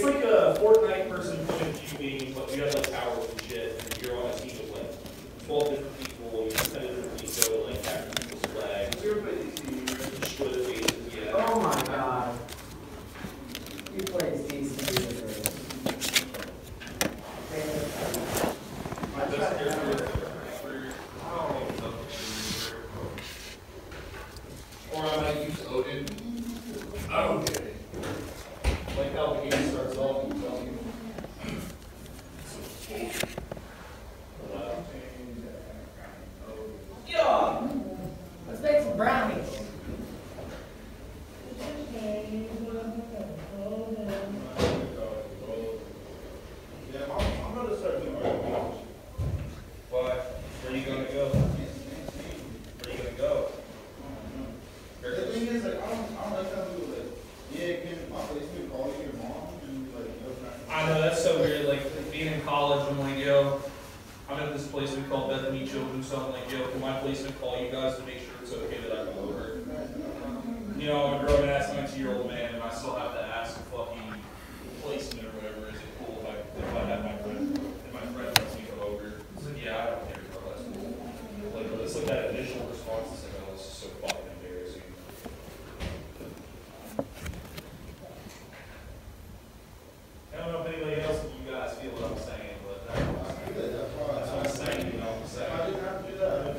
It's like a Fortnite person playing QB, but you have like towers and shit, and you're on a team of like 12 different people, you competitively go like capture people's flags. Destroy the bases, yeah. Oh my god. You play DC. Or I might use Odin. Oh, okay. Like how the game starts off and tells you. Yeah! Let's make some brownies. Yeah, I'm going to start doing my own. Why? Where are you going to go? Where are you going to go? The thing is, like, I don't like how people like, yeah, can my placement call you your mom and be like, yo, I know, that's so weird. Like, being in college, I'm like, yo, I'm at this placement called Bethany Children's, so I'm like, yo, can my placement call you guys to make sure it's okay that I come over? You know, I'm a grown ass 19-year-old man, and I still have to ask a fucking placement or whatever. Is it cool if I have my friend, if my friend lets me come over? It's like, yeah, I don't care, bro, that's cool. Like, it's like that initial response is like, oh, this is so fucking embarrassing. I don't know if anybody else of you guys feel what I'm saying, but that's what I'm saying, you know what I'm saying. I didn't have to do that.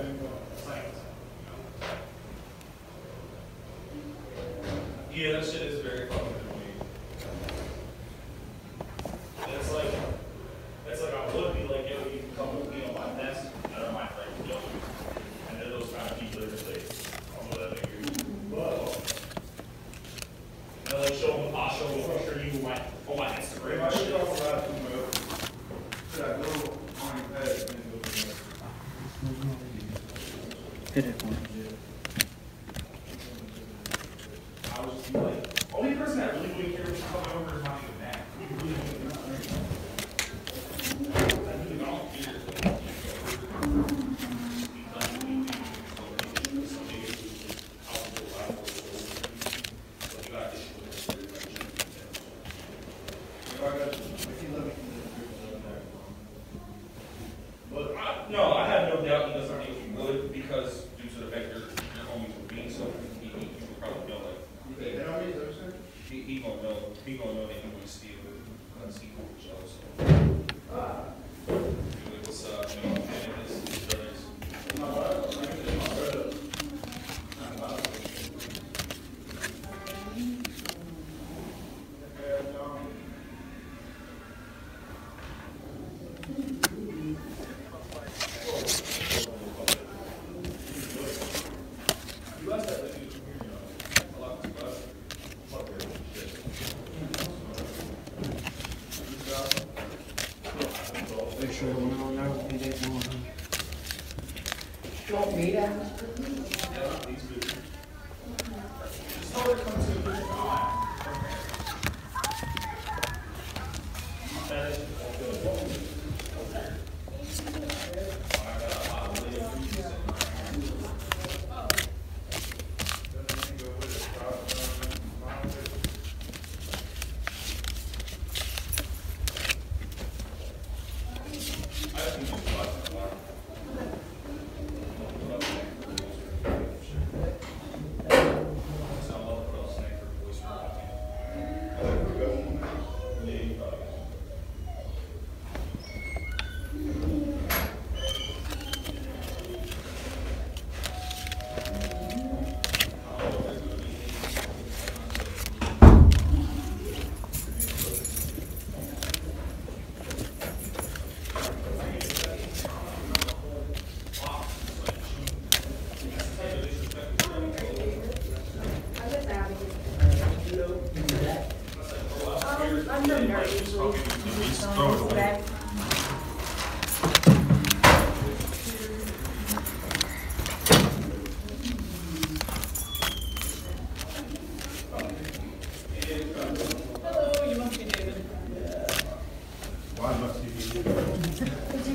Yeah, that shit is very fucking annoying. And it's like I would be like, yo, you can come with me on my test, and I don't mind like, yo. And then those kind of people are just like, I'm gonna make you, whoa. And I like I'll show you on my Instagram. If I should go around to move, should I go on your pet and go to Hit it one. I was just like, only person that really wouldn't care was coming over is not even mad. I really don't care. But no, I have no doubt he doesn't think he would because due to the fact your homies were being so, he would probably know like. He gonna know that he would steal it because he cool with y'all. So. What's up, you know, and his brothers. Make sure we don't know if it is more. You want me to? Yeah, these two. Just tell her to come to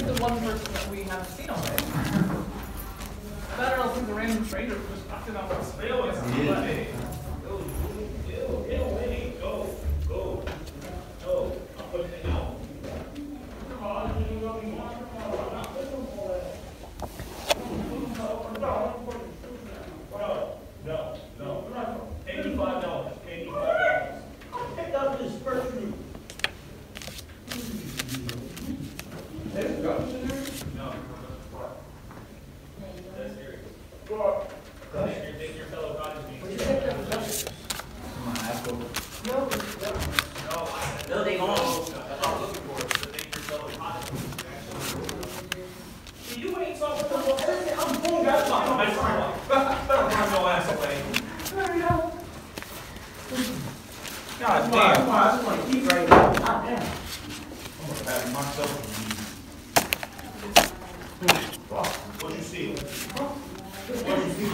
the one person that we haven't seen already. Better else think the random stranger who just popped in off the space. Go. I just want to keep right now. God damn. I'm gonna have myself. What you see? What you see?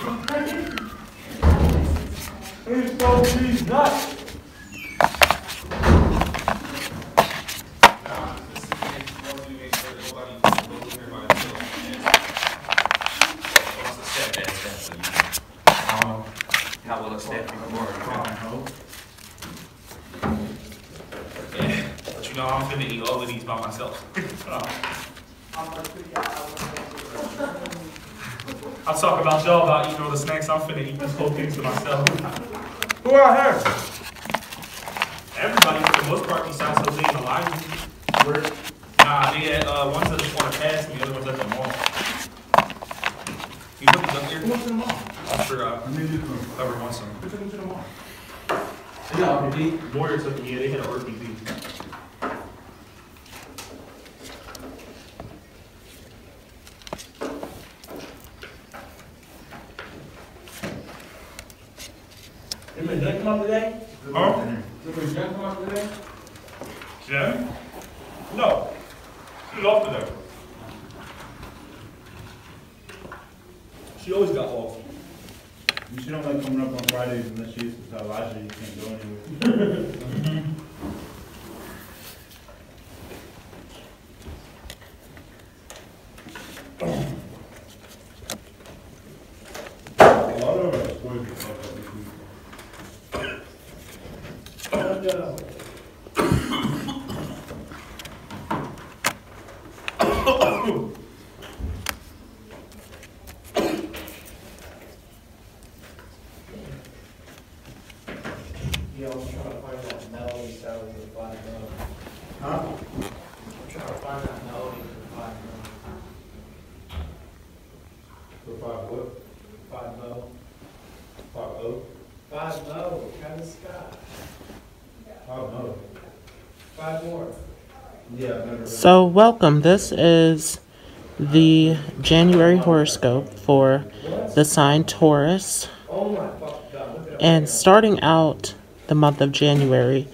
Please don't be nuts. How will it stand before? But you know, I'm finna eat all of these by myself. I'll talk about y'all about eating all the snacks. I'm finna eat this whole thing to myself. Who out here? Everybody, for the most part, besides Jose and Elijah. Where? Nah, they had ones that just want to pass me, other ones at the mall. You put these up here? Who went to the mall? I'm sure whoever wants some. Who took them to the mall? They got RPD? Moyer took them, yeah, they had an RPD. Did my gun come up today? Huh? Did my gun come up today? Jen? No. She's off today. She always got off. She don't like coming up on Fridays unless she used to tell Elijah you can't go anywhere. A lot of our stories are fucked up this week. Yeah, I'm trying to find that melody sound with the black note. Huh? I'm trying to find that melody with the black note. For 5 what? 5-0. 5-0? 5-0, Travis Scott. 5-0. 5 more. Yeah, I've never heard. So, welcome. This is the January horoscope for the sign Taurus. Oh my fuck god, look at that. And starting out the month of January,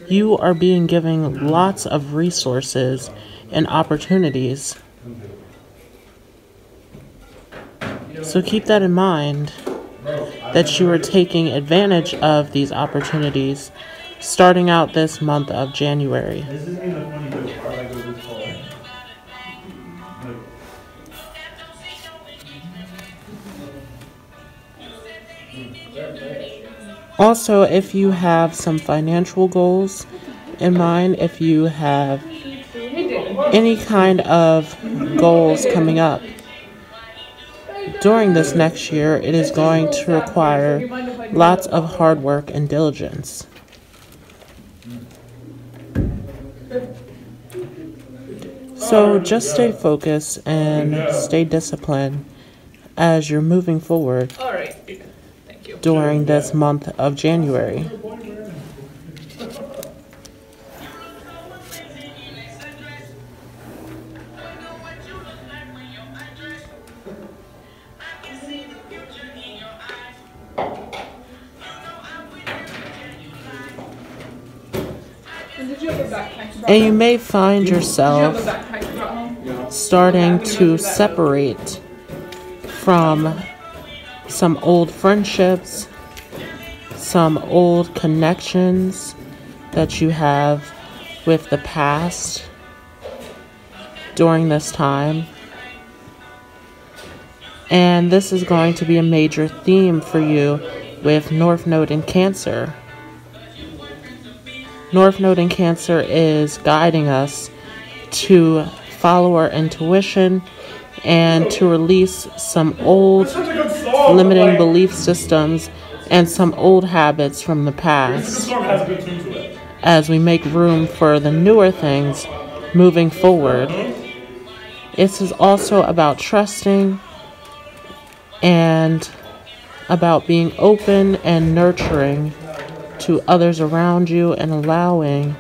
you are being given lots of resources and opportunities. So keep that in mind, that you are taking advantage of these opportunities starting out this month of January. This isn't even a funny joke. Why would I go this far? Also, if you have some financial goals in mind, if you have any kind of goals coming up during this next year, it is going to require lots of hard work and diligence. So just stay focused and stay disciplined as you're moving forward All right. Thank you. during this month of January. And did you have a backpack you brought And you home? may find Did you have a yourself backpack you brought home? starting to separate from some old friendships, some old connections that you have with the past during this time. And this is going to be a major theme for you with North Node in Cancer. North Node in Cancer is guiding us to follow our intuition and to release some old limiting belief systems and some old habits from the past as we make room for the newer things moving forward. This is also about trusting and about being open and nurturing to others around you and allowing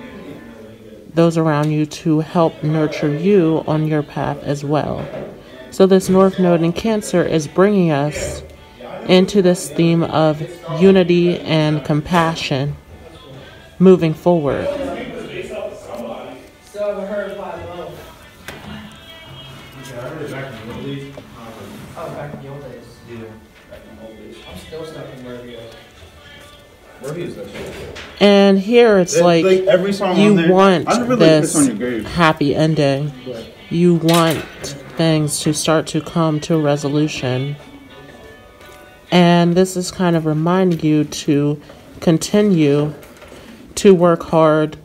those around you to help nurture you on your path as well. So this North Node in Cancer is bringing us into this theme of unity and compassion moving forward. Still haven't heard 5-0. Yeah, I heard it back in the Middle East. Oh, back in the old days. Yeah, back in the old days. I'm still stuck in Murray. Where is that shit? And here it's like every song on you there, want I never really piss on this your grave. happy ending. But You want things to start to come to a resolution. And this is kind of reminding you to continue to work hard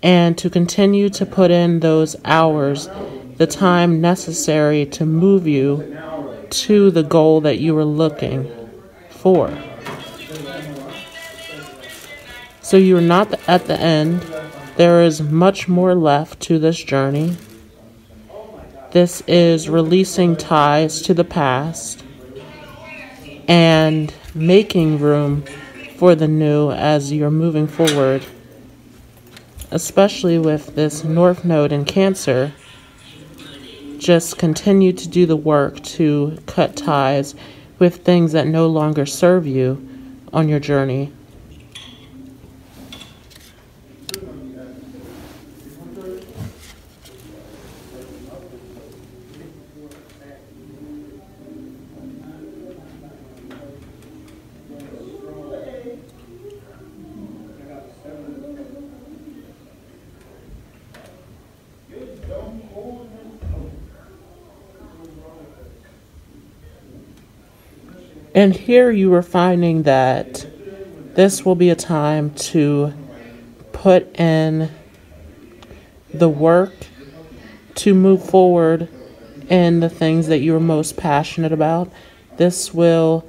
and to continue to put in those hours, the time necessary to move you to the goal that you were looking for. So you're not at the end. There is much more left to this journey. This is releasing ties to the past and making room for the new as you're moving forward, especially with this North Node in Cancer. Just continue to do the work to cut ties with things that no longer serve you on your journey. And here you are finding that this will be a time to put in the work to move forward in the things that you're most passionate about. This will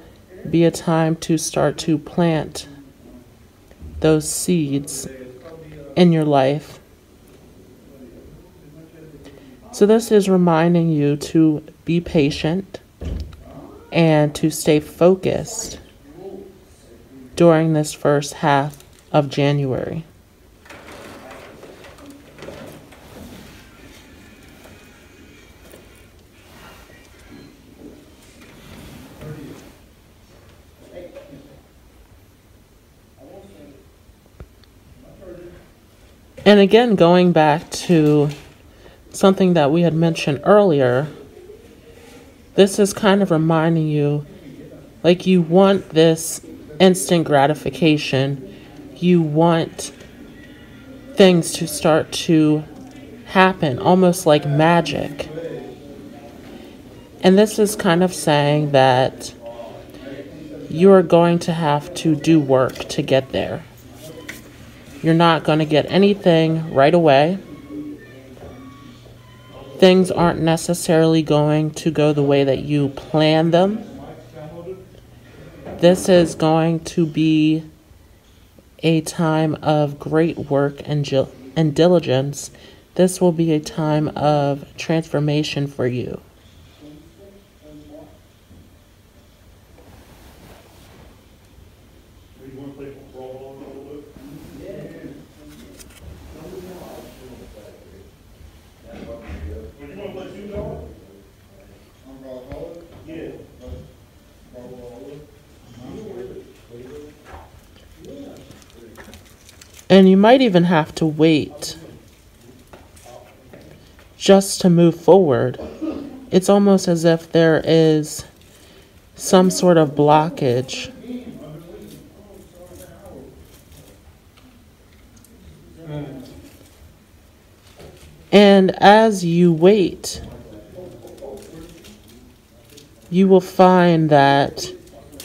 be a time to start to plant those seeds in your life. So this is reminding you to be patient and to stay focused during this first half of January. And again, going back to something that we had mentioned earlier, this is kind of reminding you, like, you want this instant gratification. You want things to start to happen, almost like magic. And this is kind of saying that you are going to have to do work to get there. You're not going to get anything right away. Things aren't necessarily going to go the way that you plan them. This is going to be a time of great work and diligence. This will be a time of transformation for you. And you might even have to wait just to move forward. It's almost as if there is some sort of blockage. And as you wait, you will find that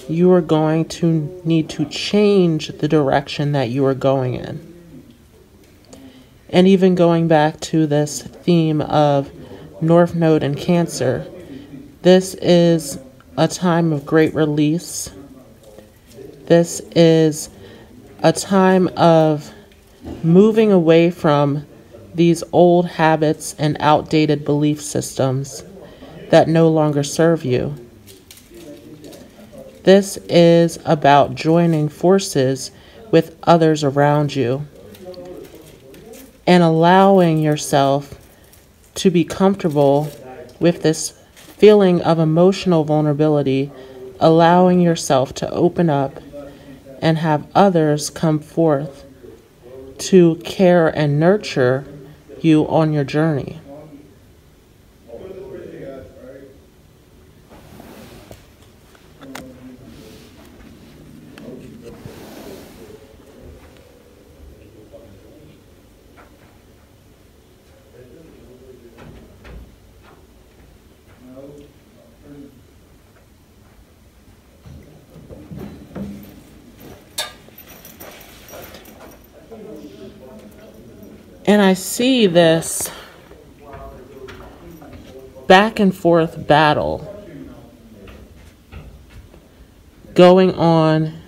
you are going to need to change the direction that you are going in. And even going back to this theme of North Node and Cancer, this is a time of great release. This is a time of moving away from these old habits and outdated belief systems that no longer serve you. This is about joining forces with others around you and allowing yourself to be comfortable with this feeling of emotional vulnerability, allowing yourself to open up and have others come forth to care and nurture you on your journey. And I see this back and forth battle going on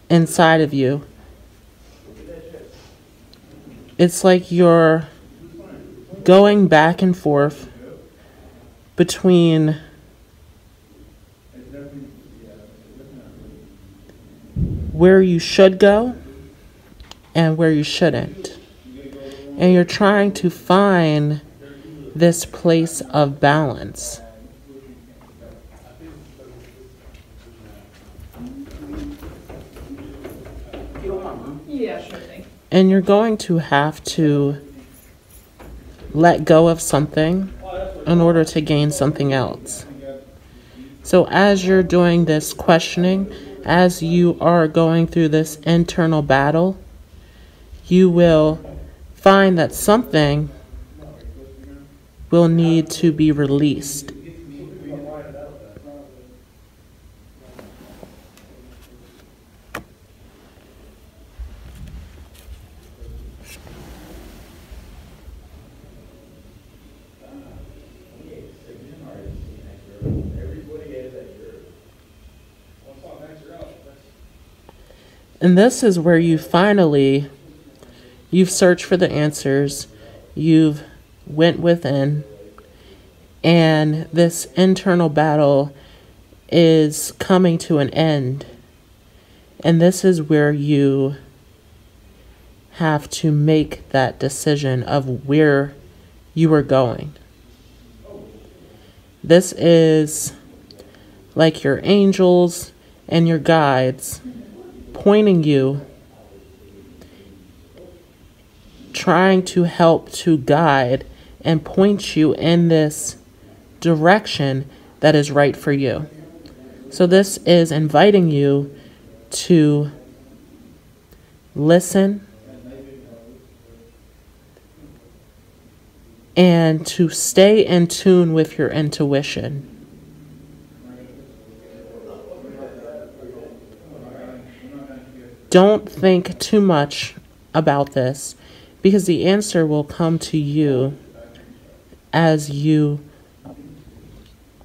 inside of you. It's like you're going back and forth between where you should go and where you shouldn't. And you're trying to find this place of balance. Yeah, sure thing. And you're going to have to let go of something in order to gain something else. So as you're doing this questioning, as you are going through this internal battle, you will find that something will need to be released. And this is where you've searched for the answers, you've went within, and this internal battle is coming to an end. And this is where you have to make that decision of where you are going. This is like your angels and your guides pointing you, trying to help to guide and point you in this direction that is right for you. So this is inviting you to listen and to stay in tune with your intuition. Don't think too much about this, because the answer will come to you as you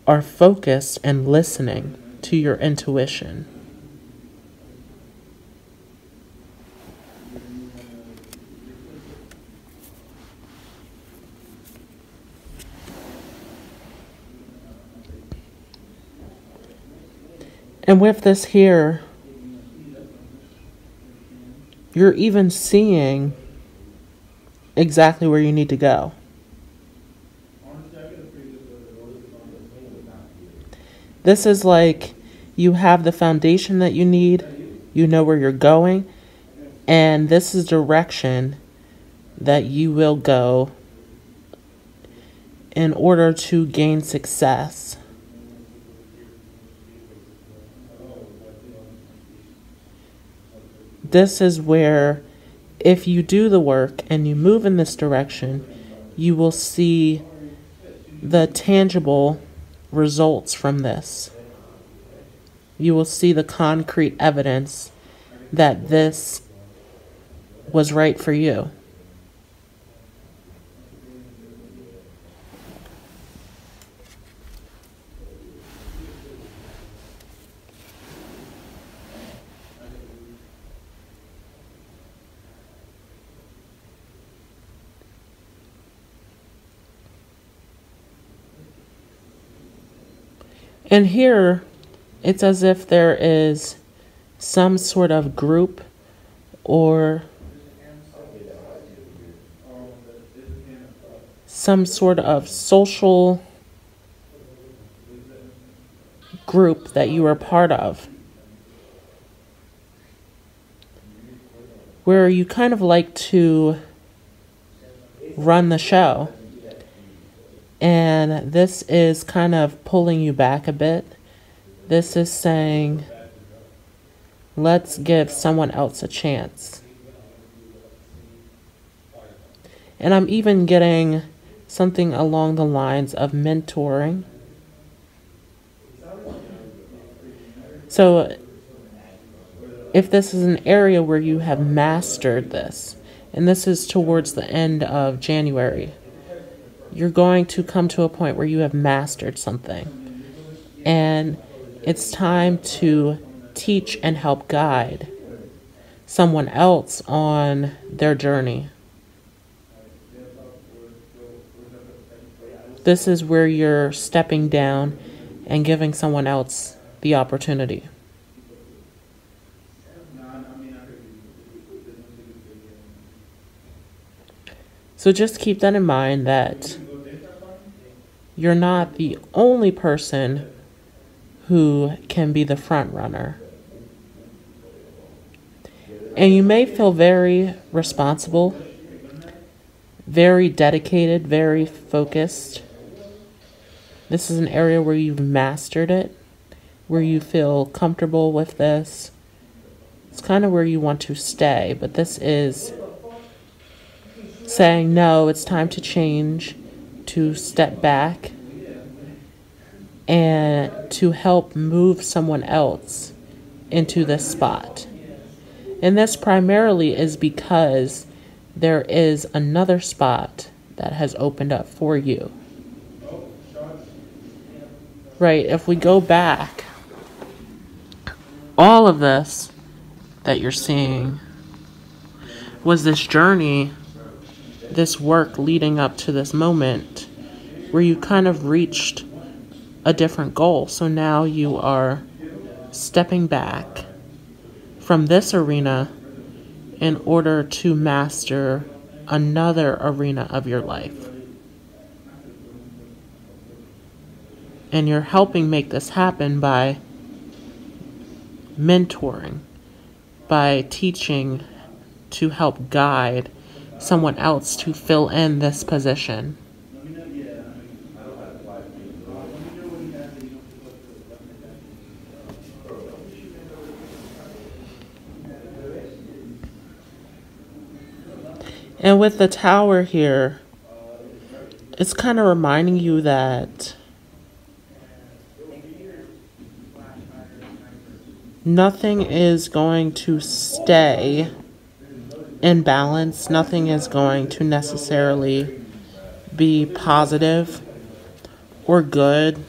are focused and listening to your intuition. And with this here, you're even seeing exactly where you need to go. This is like you have the foundation that you need, you know where you're going, and this is direction that you will go in order to gain success. This is where, if you do the work and you move in this direction, you will see the tangible results from this. You will see the concrete evidence that this was right for you. And here, it's as if there is some sort of group or some sort of social group that you are part of. where you kind of like to run the show. And this is kind of pulling you back a bit. This is saying, let's give someone else a chance. And I'm even getting something along the lines of mentoring. So if this is an area where you have mastered this, and this is towards the end of January, you're going to come to a point where you have mastered something. And it's time to teach and help guide someone else on their journey. This is where you're stepping down and giving someone else the opportunity. So just keep that in mind, that you're not the only person who can be the front runner. And you may feel very responsible, very dedicated, very focused. This is an area where you've mastered it, where you feel comfortable with this. It's kind of where you want to stay, but this is saying, no, it's time to change, to step back, and to help move someone else into this spot. And this primarily is because there is another spot that has opened up for you. Right, if we go back, all of this that you're seeing was this journey, this work leading up to this moment where you kind of reached a different goal. So now you are stepping back from this arena in order to master another arena of your life. And you're helping make this happen by mentoring, by teaching to help guide someone else to fill in this position. And with the Tower here, it's kind of reminding you that nothing is going to stay in balance. Nothing is going to necessarily be positive or good.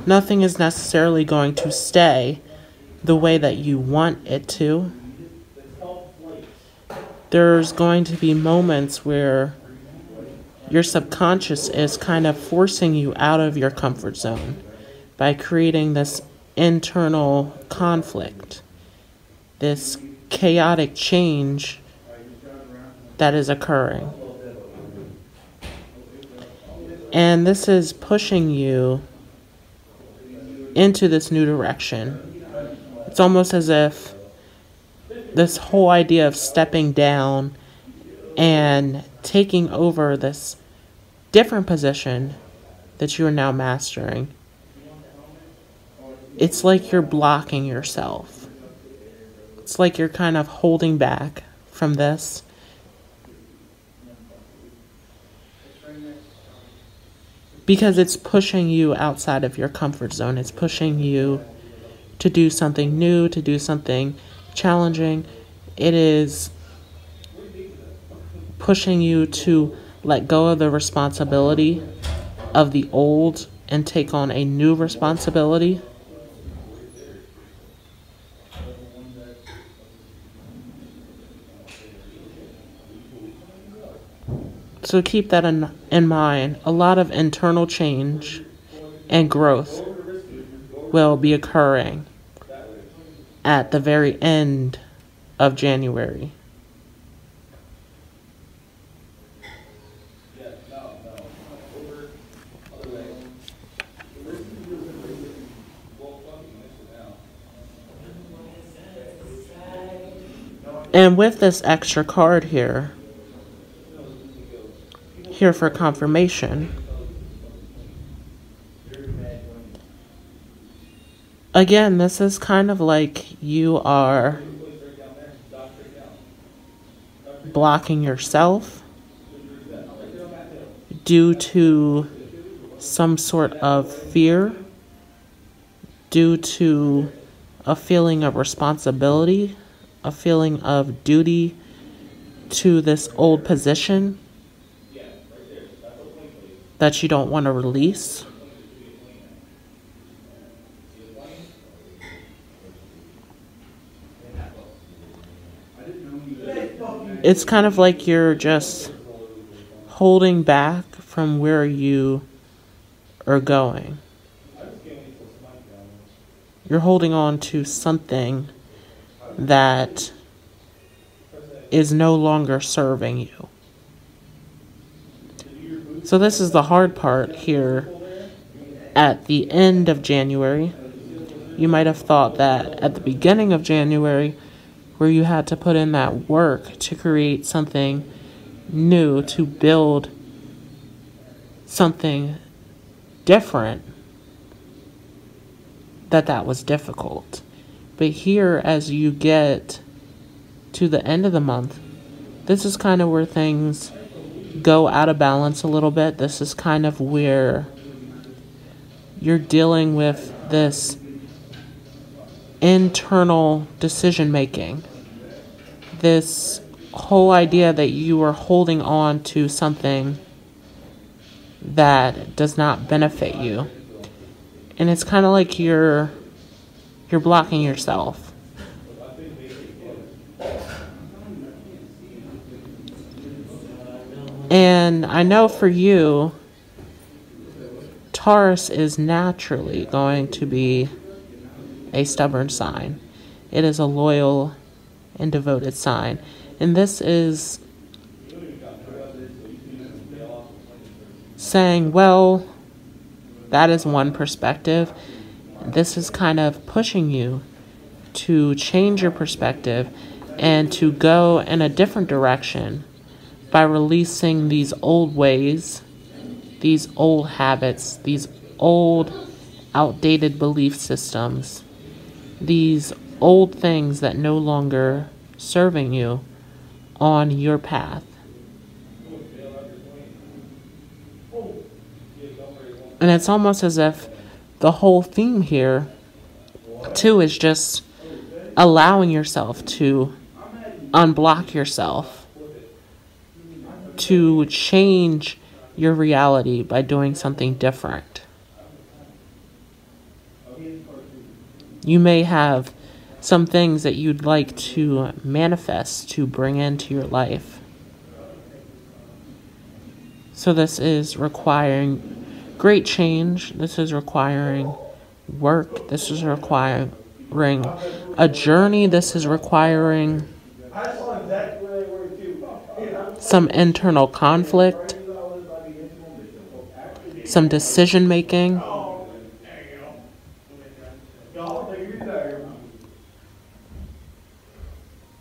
Nothing is necessarily going to stay the way that you want it to. There's going to be moments where your subconscious is kind of forcing you out of your comfort zone by creating this internal conflict, this chaotic change that is occurring. And this is pushing you into this new direction. It's almost as if this whole idea of stepping down and taking over this different position that you are now mastering, it's like you're blocking yourself. It's like you're kind of holding back from this. Because it's pushing you outside of your comfort zone. It's pushing you to do something new, to do something challenging. It is pushing you to let go of the responsibility of the old and take on a new responsibility. So keep that in mind. A lot of internal change and growth will be occurring at the very end of January. And with this extra card here for confirmation, again, this is kind of like you are blocking yourself due to some sort of fear, due to a feeling of responsibility, a feeling of duty to this old position that you don't want to release. It's kind of like you're just holding back from where you are going. You're holding on to something that is no longer serving you. So this is the hard part here at the end of January. You might have thought that at the beginning of January, where you had to put in that work to create something new, to build something different, that was difficult. But here, as you get to the end of the month, this is kind of where things go out of balance a little bit. This is kind of where you're dealing with this internal decision making. This whole idea that you are holding on to something that does not benefit you. And it's kind of like you're blocking yourself. And I know for you, Taurus is naturally going to be a stubborn sign. It is a loyal and devoted sign. And this is saying, well, that is one perspective. This is kind of pushing you to change your perspective and to go in a different direction by releasing these old ways, these old habits, these old outdated belief systems, these old things that no longer serving you on your path. And it's almost as if the whole theme here, too, is just allowing yourself to unblock yourself, to change your reality by doing something different. You may have some things that you'd like to manifest, to bring into your life. So this is requiring great change. This is requiring work. This is requiring a journey. This is requiring some internal conflict, some decision making.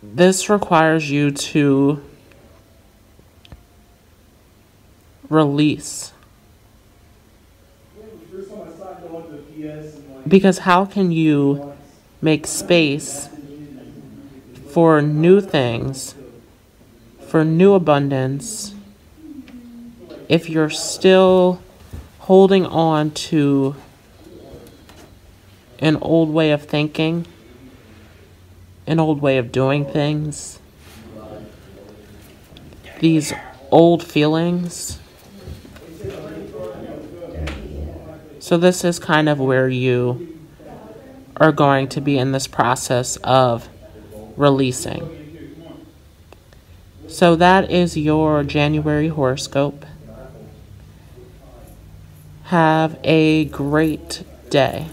This requires you to release. Because how can you make space for new things, for new abundance, if you're still holding on to an old way of thinking, an old way of doing things, these old feelings? So this is kind of where you are going to be in this process of releasing. So that is your January horoscope. Have a great day.